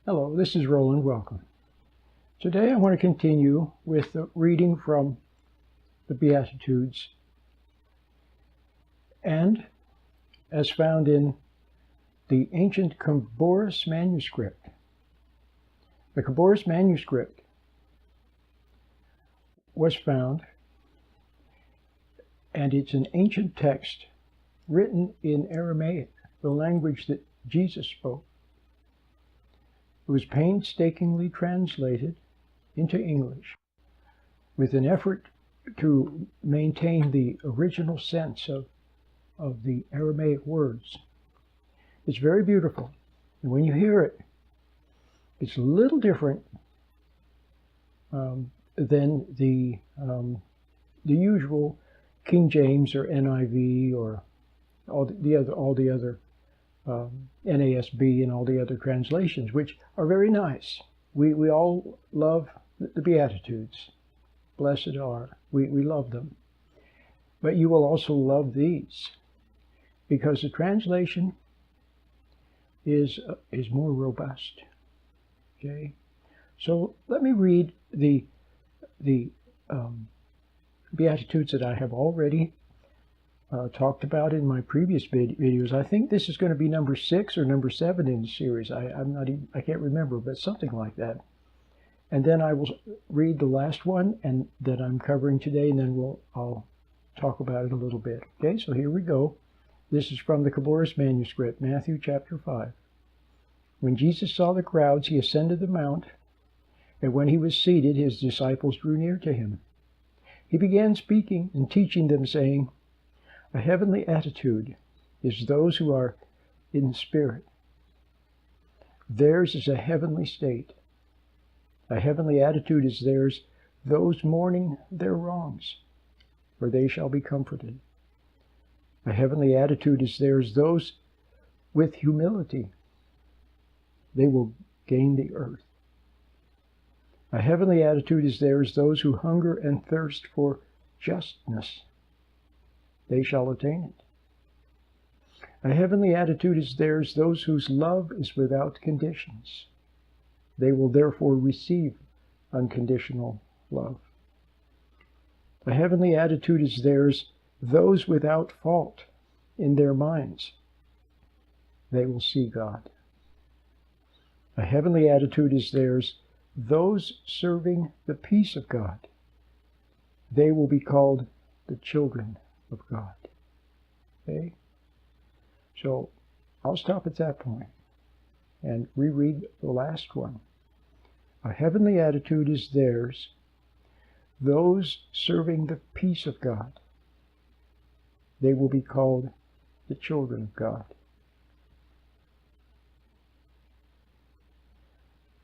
Hello, this is Roland. Welcome. Today I want to continue with the reading from the Beatitudes, and as found in the ancient Khaboris Manuscript. The Khaboris Manuscript was found, and it's an ancient text written in Aramaic, the language that Jesus spoke. It was painstakingly translated into English with an effort to maintain the original sense of the Aramaic words. It's very beautiful, and when you hear it, it's a little different than the usual King James or NIV or all the other NASB and all the other translations, which are very nice. We all love the Beatitudes. Blessed are. We love them. But you will also love these, because the translation is more robust. Okay? So let me read the Beatitudes that I have already talked about in my previous videos. I think this is going to be number 6 or number 7 in the series. I can't remember, but something like that. And then I will read the last one and that I'm covering today, and then I'll talk about it a little bit. Okay, so here we go. This is from the Khaboris Manuscript, Matthew chapter 5. When Jesus saw the crowds, he ascended the mount, and when he was seated, his disciples drew near to him. He began speaking and teaching them, saying, "A heavenly attitude is those who are in spirit. Theirs is a heavenly state. A heavenly attitude is theirs, those mourning their wrongs, for they shall be comforted. A heavenly attitude is theirs, those with humility. They will gain the earth. A heavenly attitude is theirs, those who hunger and thirst for justness. They shall attain it. A heavenly attitude is theirs, those whose love is without conditions. They will therefore receive unconditional love. A heavenly attitude is theirs, those without fault in their minds. They will see God. A heavenly attitude is theirs, those serving the peace of God. They will be called the children of God. Okay? So I'll stop at that point and reread the last one. A heavenly attitude is theirs, those serving the peace of God. They will be called the children of God.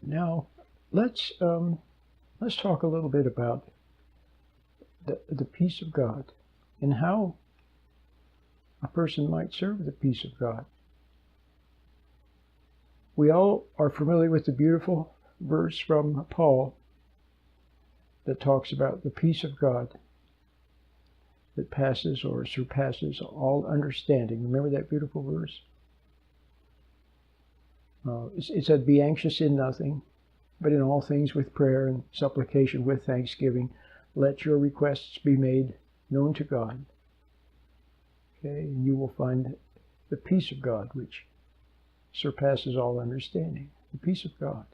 Now, let's talk a little bit about the peace of God and how a person might serve the peace of God. We all are familiar with the beautiful verse from Paul that talks about the peace of God that passes or surpasses all understanding. Remember that beautiful verse? It said, "Be anxious in nothing, but in all things with prayer and supplication with thanksgiving, let your requests be made known to God." Okay, and you will find the peace of God, which surpasses all understanding. The peace of God.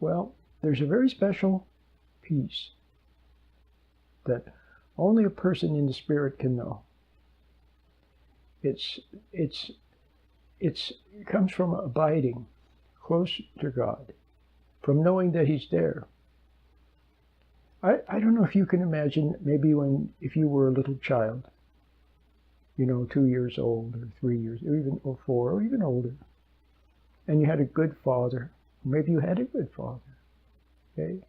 Well, there's a very special peace that only a person in the Spirit can know. It comes from abiding close to God, from knowing that He's there. I don't know if you can imagine, maybe if you were a little child, 2 years old or 3 years, or 4, or even older, and you had a good father. Maybe you had a good father, okay?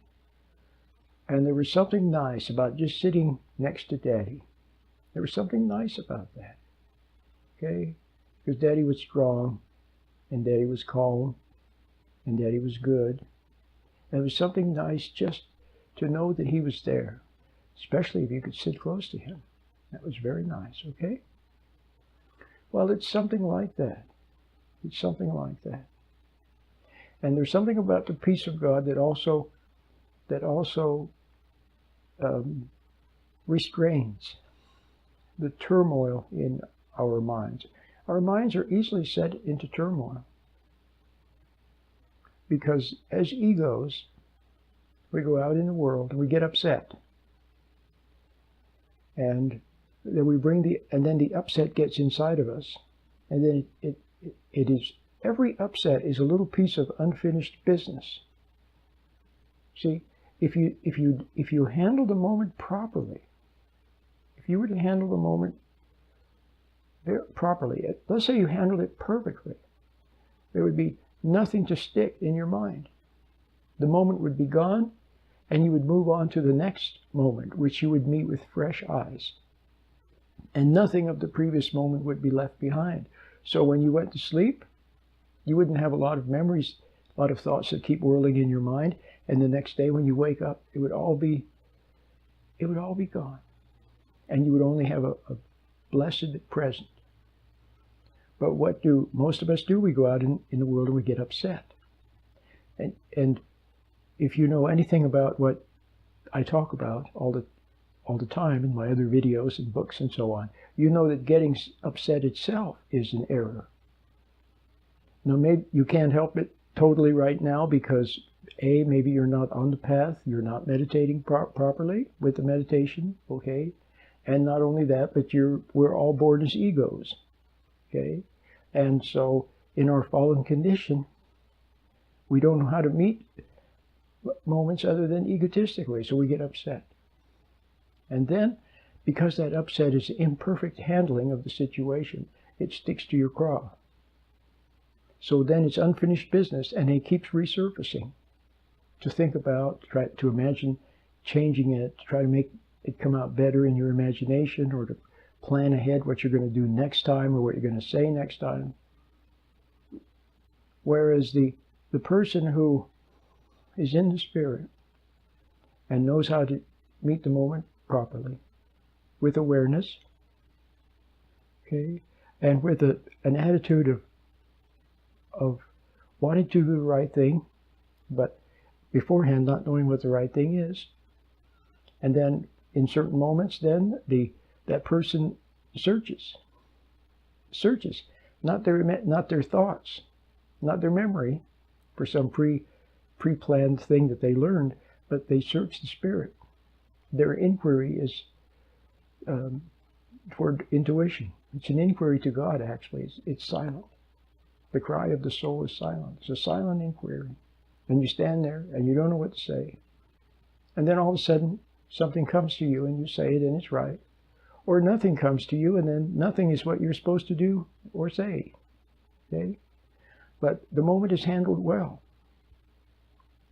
And there was something nice about just sitting next to Daddy. There was something nice about that, okay? Because Daddy was strong, and Daddy was calm, and Daddy was good. And it was something nice just to know that he was there, especially if you could sit close to him. That was very nice, okay? Well, it's something like that. It's something like that. And there's something about the peace of God that also restrains the turmoil in our minds. Our minds are easily set into turmoil because as egos, we go out in the world and we get upset. And then the upset gets inside of us. And then it is, every upset is a little piece of unfinished business. See, if you handle the moment properly, if you were to handle the moment properly, let's say you handled it perfectly, there would be nothing to stick in your mind. The moment would be gone, and you would move on to the next moment, which you would meet with fresh eyes. And nothing of the previous moment would be left behind. So when you went to sleep, you wouldn't have a lot of memories, a lot of thoughts that keep whirling in your mind. And the next day when you wake up, it would all be gone. And you would only have a blessed present. But what do most of us do? We go out in the world and we get upset. And if you know anything about what I talk about all the time in my other videos and books and so on, you know that getting upset itself is an error. Now, maybe you can't help it totally right now because A, maybe you're not on the path, you're not meditating properly with the meditation, okay? And not only that, but we're all born as egos, okay? And so in our fallen condition, we don't know how to meet moments other than egotistically, so we get upset. And then, because that upset is imperfect handling of the situation, it sticks to your craw. So then it's unfinished business, and it keeps resurfacing. To think about, try to imagine changing it, to try to make it come out better in your imagination, or to plan ahead what you're going to do next time, or what you're going to say next time. Whereas the person who is in the Spirit and knows how to meet the moment properly, with awareness, okay, and with an attitude of wanting to do the right thing, but beforehand not knowing what the right thing is, and then in certain moments, then that person searches, not their thoughts, not their memory for some pre-planned thing that they learned, but they search the Spirit. Their inquiry is toward intuition. It's an inquiry to God, actually. It's silent. The cry of the soul is silent. It's a silent inquiry. And you stand there and you don't know what to say. And then all of a sudden, something comes to you and you say it and it's right. Or nothing comes to you and then nothing is what you're supposed to do or say. Okay? But the moment is handled well.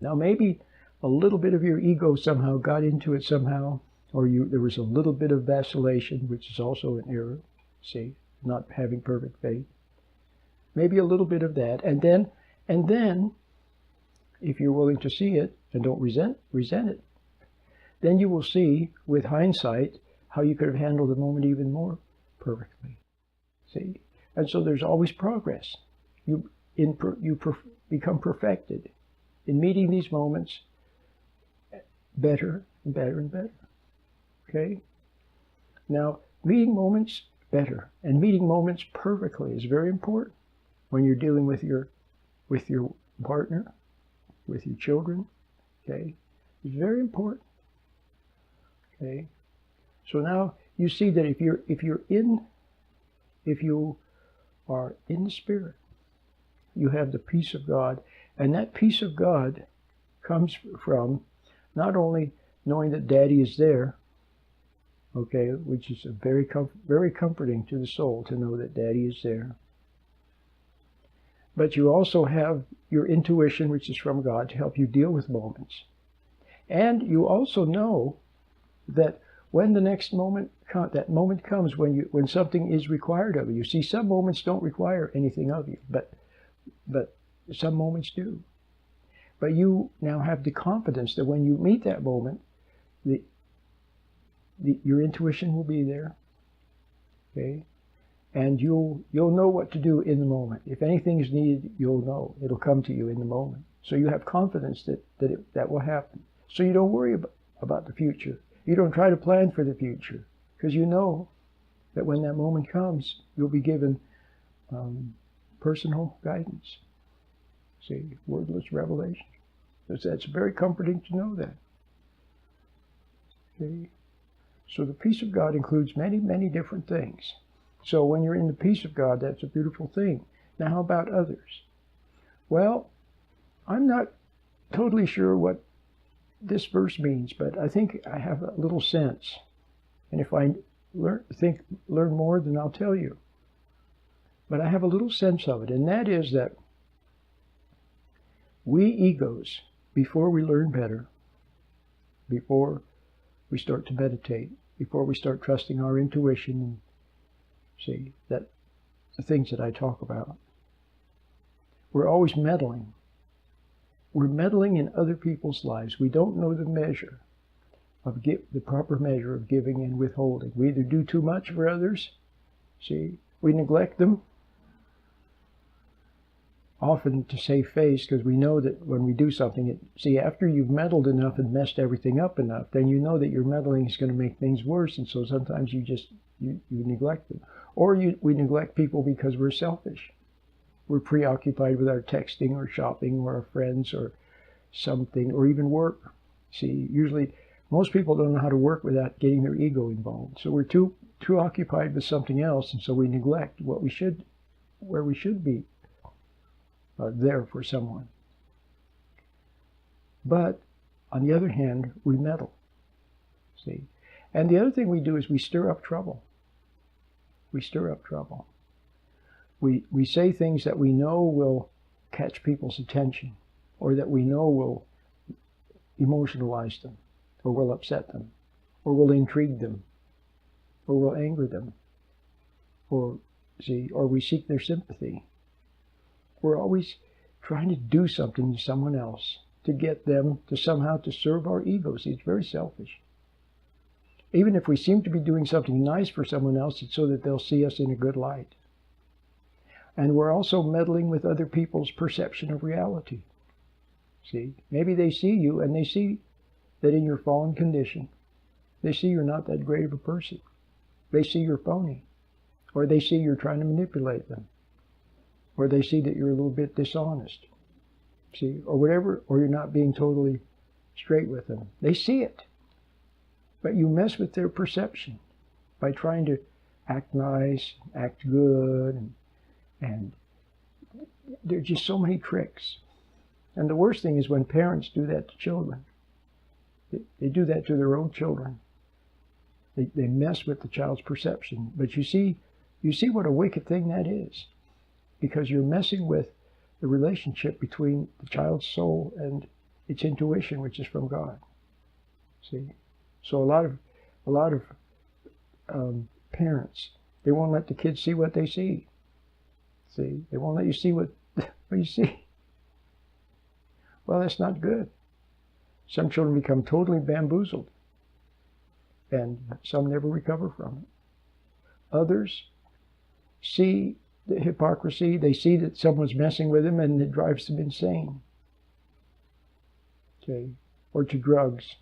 Now maybe a little bit of your ego somehow got into it somehow, or there was a little bit of vacillation, which is also an error, see, not having perfect faith. Maybe a little bit of that, and then, if you're willing to see it and don't resent it, then you will see, with hindsight, how you could have handled the moment even more perfectly. See, and so there's always progress. You become perfected in meeting these moments better and better and better. Okay? Now, meeting moments better and meeting moments perfectly is very important when you're dealing with your partner, with your children. Okay? It's very important. Okay? So now you see that if you are in the Spirit, you have the peace of God, and that peace of God comes from not only knowing that Daddy is there, okay, which is very comforting to the soul to know that Daddy is there, but you also have your intuition, which is from God, to help you deal with moments. And you also know that when the next moment, that moment comes when something is required of you. You see, some moments don't require anything of you, but some moments do. But you now have the confidence that when you meet that moment, your intuition will be there, okay? And you'll know what to do in the moment. If anything is needed, you'll know. It'll come to you in the moment. So you have confidence that will happen. So you don't worry about the future. You don't try to plan for the future, because you know that when that moment comes, you'll be given personal guidance. See, wordless revelation. That's very comforting to know that. See? So the peace of God includes many, many different things. So when you're in the peace of God, that's a beautiful thing. Now, how about others? Well, I'm not totally sure what this verse means, but I think I have a little sense. And if I learn more, then I'll tell you. But I have a little sense of it, and that is that we egos, before we learn better, before we start to meditate, before we start trusting our intuition, and see that the things that I talk about, we're always meddling. We're meddling in other people's lives. We don't know the measure of the proper measure of giving and withholding. We either do too much for others, see, we neglect them, often to save face, because we know that when we do something, see, after you've meddled enough and messed everything up enough, then you know that your meddling is going to make things worse, and so sometimes you neglect them. Or we neglect people because we're selfish. We're preoccupied with our texting or shopping or our friends or something, or even work. See, usually most people don't know how to work without getting their ego involved. So we're too occupied with something else, and so we neglect where we should be there for someone. But on the other hand, we meddle. See, and the other thing we do is we stir up trouble. We stir up trouble. We say things that we know will catch people's attention, or that we know will emotionalize them, or will upset them, or will intrigue them, or will anger them, or we seek their sympathy. We're always trying to do something to someone else to get them to somehow to serve our egos. It's very selfish. Even if we seem to be doing something nice for someone else, it's so that they'll see us in a good light. And we're also meddling with other people's perception of reality. See, maybe they see you and they see that in your fallen condition, they see you're not that great of a person. They see you're phony, or they see you're trying to manipulate them, or they see that you're a little bit dishonest, see, or whatever, or you're not being totally straight with them. They see it, but you mess with their perception by trying to act nice, act good, and there are just so many tricks. And the worst thing is when parents do that to children. They do that to their own children. They mess with the child's perception. But you see what a wicked thing that is, because you're messing with the relationship between the child's soul and its intuition, which is from God. See, so a lot of parents, they won't let the kids see what they see. See, they won't let you see what you see. Well, that's not good. Some children become totally bamboozled, and some never recover from it. Others see the hypocrisy. They see that someone's messing with them, and it drives them insane. Okay, or to drugs,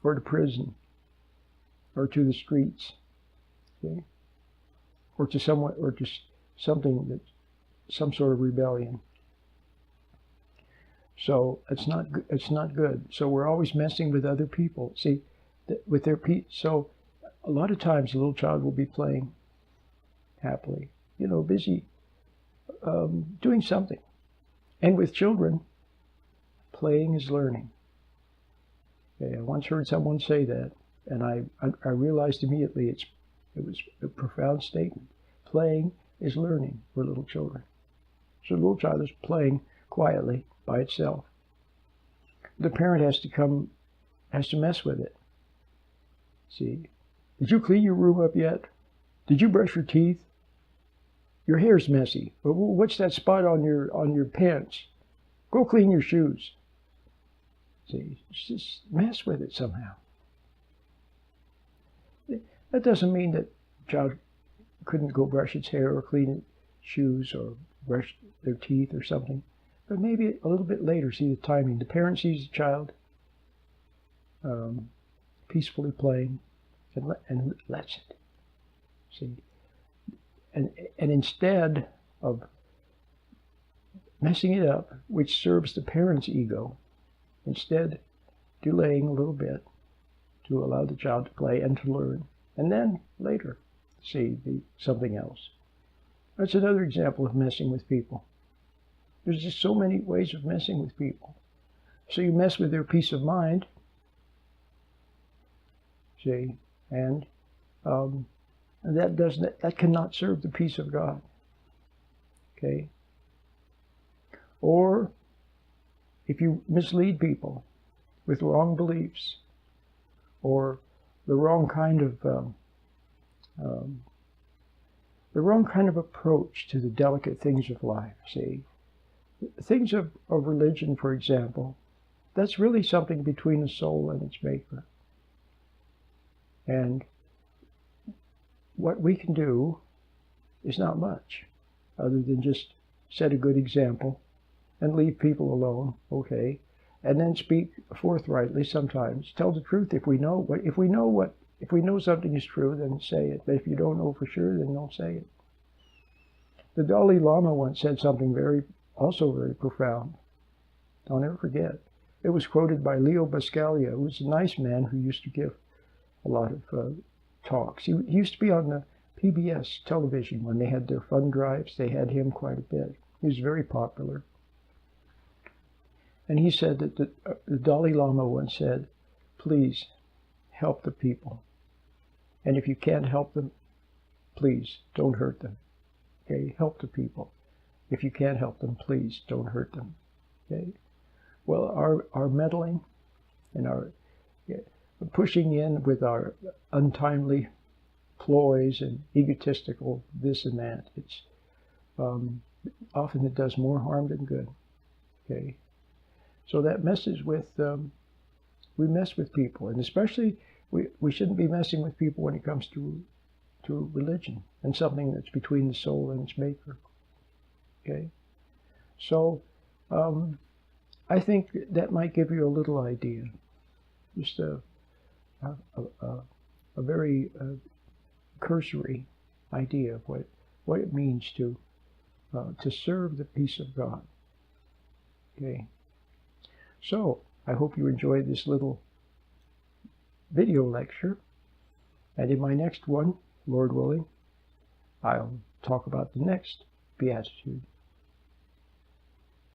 or to prison, or to the streets. Okay, or to something that's some sort of rebellion. So it's not good. So we're always messing with other people. See, with their so a lot of times a little child will be playing happily, busy doing something. And with children, playing is learning. Okay, I once heard someone say that, and I realized immediately it was a profound statement. Playing is learning for little children. So a little child is playing quietly by itself. The parent has to mess with it. See, did you clean your room up yet? Did you brush your teeth? Your hair's messy. What's that spot on your pants? Go clean your shoes. See, just mess with it somehow. That doesn't mean that child couldn't go brush its hair or clean its shoes or brush their teeth or something. But maybe a little bit later, see the timing. The parent sees the child peacefully playing and lets it. See? And instead of messing it up, which serves the parent's ego, instead delaying a little bit to allow the child to play and to learn, and then later see something else. That's another example of messing with people. There's just so many ways of messing with people. So you mess with their peace of mind, see, and that cannot serve the peace of God. Okay? Or if you mislead people with wrong beliefs or the wrong kind of approach to the delicate things of life, see, things of religion, for example, that's really something between the soul and its maker. And what we can do is not much, other than just set a good example and leave people alone, okay, and then speak forthrightly sometimes. Tell the truth if we know something is true, then say it. But if you don't know for sure, then don't say it. The Dalai Lama once said something also very profound. I'll never forget. It was quoted by Leo Buscaglia, who was a nice man who used to give a lot of talks. He used to be on the PBS television when they had their fund drives. They had him quite a bit. He was very popular. And he said that the Dalai Lama once said, please help the people. And if you can't help them, please don't hurt them. Okay, help the people. If you can't help them, please don't hurt them. Okay. Well, our meddling and our pushing in with our untimely ploys and egotistical this and that, it's often it does more harm than good. Okay. So that messes with, we mess with people, and especially we shouldn't be messing with people when it comes to religion and something that's between the soul and its maker. Okay, so I think that might give you a little idea, just a very cursory idea of what it means to serve the peace of God. Okay. So, I hope you enjoyed this little video lecture, and in my next one, Lord willing, I'll talk about the next Beatitude.